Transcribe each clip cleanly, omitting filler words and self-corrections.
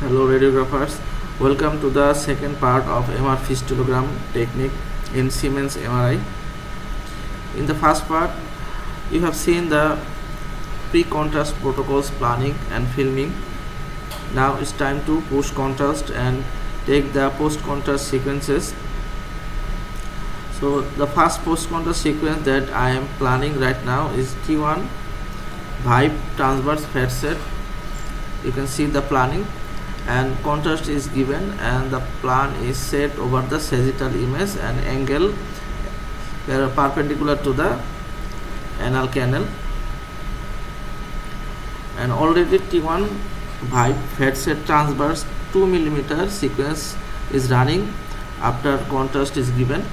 Hello radiographers, welcome to the second part of MR fistulogram technique in Siemens MRI. In the first part, you have seen the pre-contrast protocols planning and filming. Now it's time to post-contrast and take the post-contrast sequences. So the first post-contrast sequence that I am planning right now is T1 Vibe transverse fat set. You can see the planning and contrast is given and the plan is set over the sagittal image and angle perpendicular to the anal canal, and already T1 Vibe fat set transverse 2 mm sequence is running after contrast is given,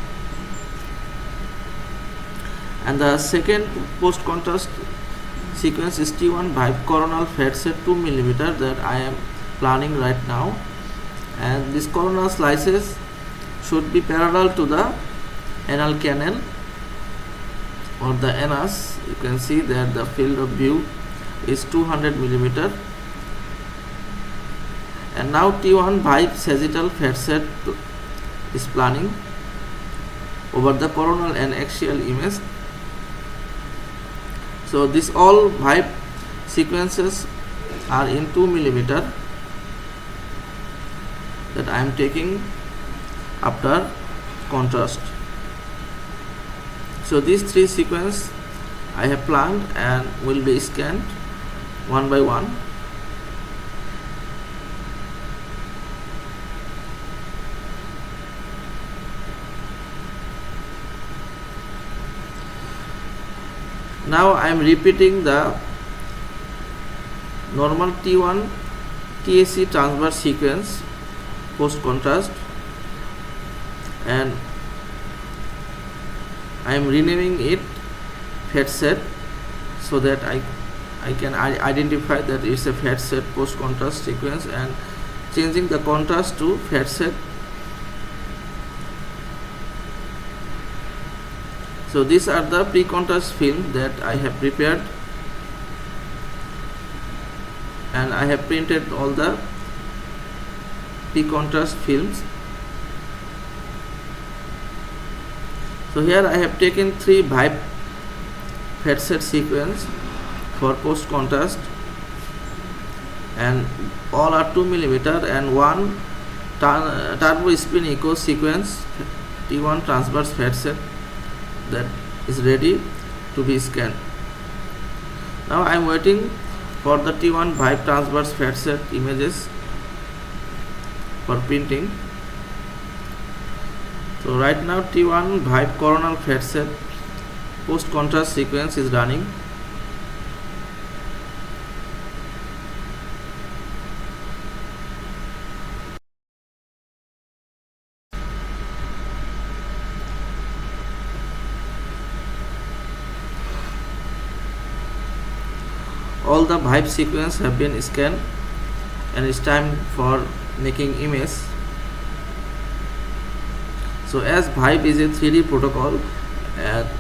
and the second post contrast sequence is T1 Vibe coronal fat set 2 mm that I am planning right now, and these coronal slices should be parallel to the anal canal or the anus. You can see that the field of view is 200 mm, and now T1 Vibe sagittal fat set is planning over the coronal and axial image. So this all Vibe sequences are in 2 mm that I am taking after contrast. So these three sequences I have planned and will be scanned one by one. Now I am repeating the normal T1 TAC transverse sequence post contrast, and I am renaming it fat set so that I can identify that it's a fat set post contrast sequence, and changing the contrast to fat set. So these are the pre-contrast film that I have prepared, and I have printed all the pre-contrast films. So here I have taken 3 Vibe fat set sequence for post contrast, and all are 2 mm, and one turbo spin echo sequence T1 transverse fat set that is ready to be scanned. Now I am waiting for the T1 Vibe transverse fat set images for printing. So right now T1 Vibe coronal fat set post contrast sequence is running. All the Vibe sequence have been scanned, and it's time for making image. So as Vibe is a 3D protocol,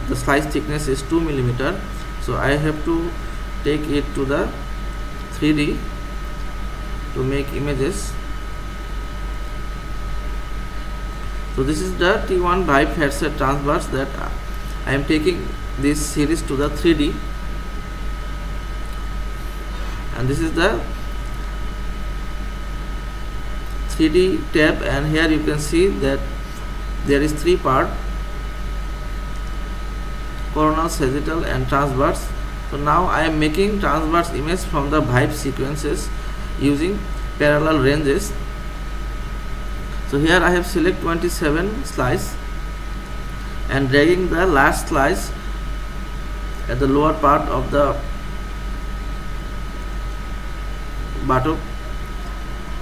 the slice thickness is 2 mm, so I have to take it to the 3D to make images. So this is the T1 Vibe fat set transverse that I am taking this series to the 3D, and this is the 3D tab, and here you can see that there is 3 part: coronal, sagittal and transverse. So now I am making transverse image from the Vibe sequences using parallel ranges. So here I have select 27 slice and dragging the last slice at the lower part of the buttock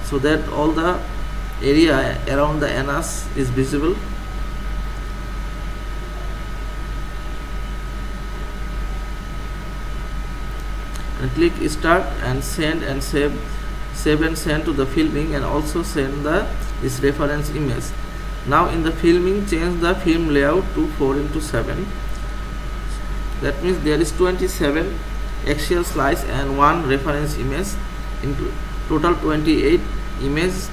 so that all the area around the anus is visible. And click start and send and save and send to the filming, and also send this reference image. Now in the filming, change the film layout to 4:7. That means there is 27 axial slice and one reference image, in total 28 image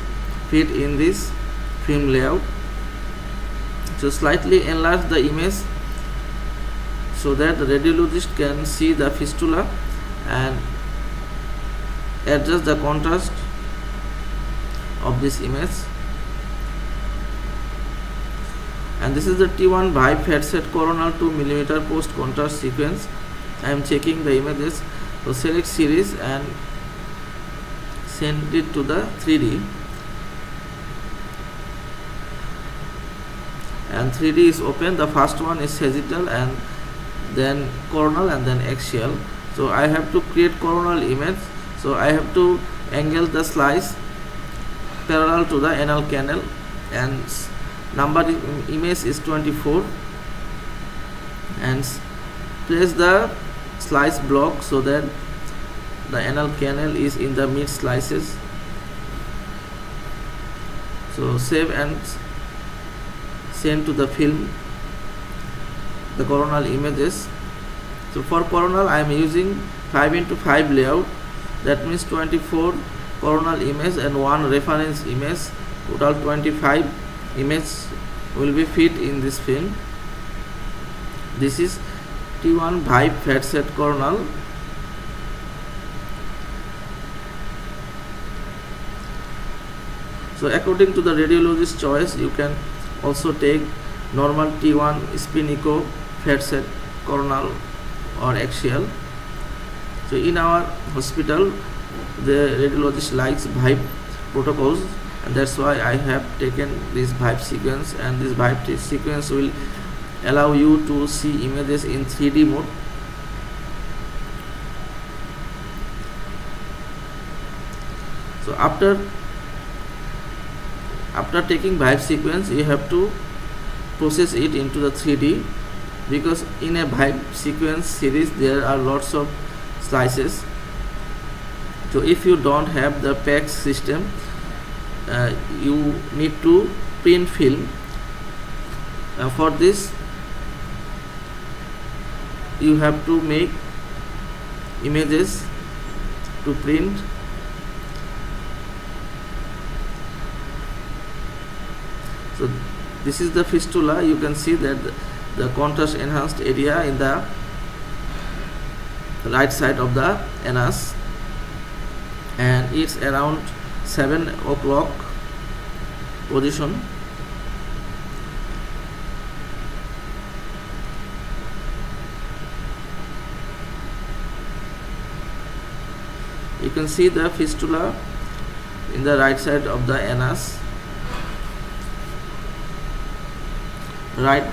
fit in this film layout. So slightly enlarge the image so that the radiologist can see the fistula, and adjust the contrast of this image. And this is the T1 Vibe FatSet coronal 2 mm post contrast sequence. I am checking the images. So select series and send it to the 3D. And 3D is open. The first one is sagittal, and then coronal, and then axial. So I have to create coronal image. So I have to angle the slice parallel to the anal canal, and number image is 24, and place the slice block so that the anal canal is in the mid slices. So save and send to the film the coronal images. So for coronal I am using 5x5 layout, that means 24 coronal image and 1 reference image. Total 25 images will be fit in this film. This is T1 Vibe FatSet coronal. So according to the radiologist choice, you can also take normal T1 spin echo FatSet coronal or axial. So in our hospital, the radiologist likes Vibe protocols, and that's why I have taken this Vibe sequence, and this Vibe sequence will allow you to see images in 3D mode. So after taking Vibe sequence, you have to process it into the 3D, because in a Vibe sequence series there are lots of slices. So if you don't have the PACS system, you need to print film. For this you have to make images to print. So this is the fistula. You can see that the contrast enhanced area in the right side of the anus, and it's around 7 o'clock position. You can see the fistula in the right side of the anus, right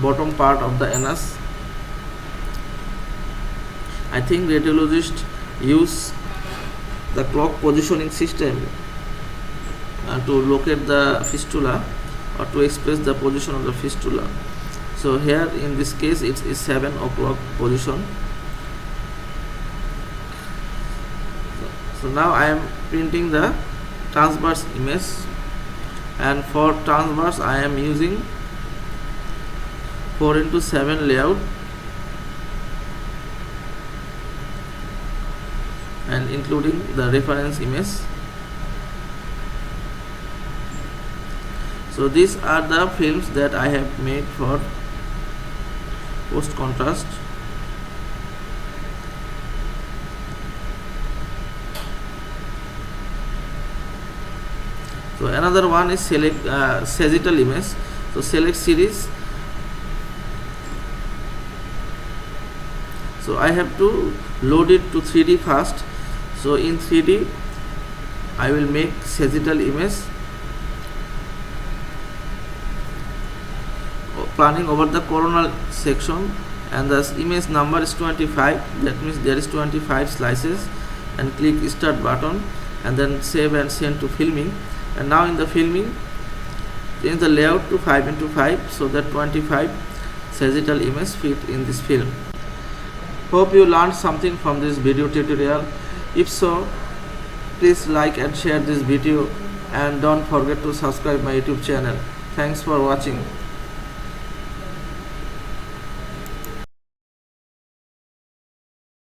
bottom part of the anus. I think radiologists use the clock positioning system to locate the fistula or to express the position of the fistula. So here in this case it is 7 o'clock position. So now I am printing the transverse image, and for transverse I am using 4x7 layout, and including the reference image. So these are the films that I have made for post contrast. So another one is select sagittal image. So select series. So I have to load it to 3D first. So in 3D I will make sagittal image, planning over the coronal section, and the image number is 25. That means there is 25 slices, and click start button, and then save and send to filming. And now in the filming, change the layout to 5x5 so that 25 sagittal image fit in this film. Hope you learned something from this video tutorial. If so, please like and share this video, and don't forget to subscribe my YouTube channel. Thanks for watching.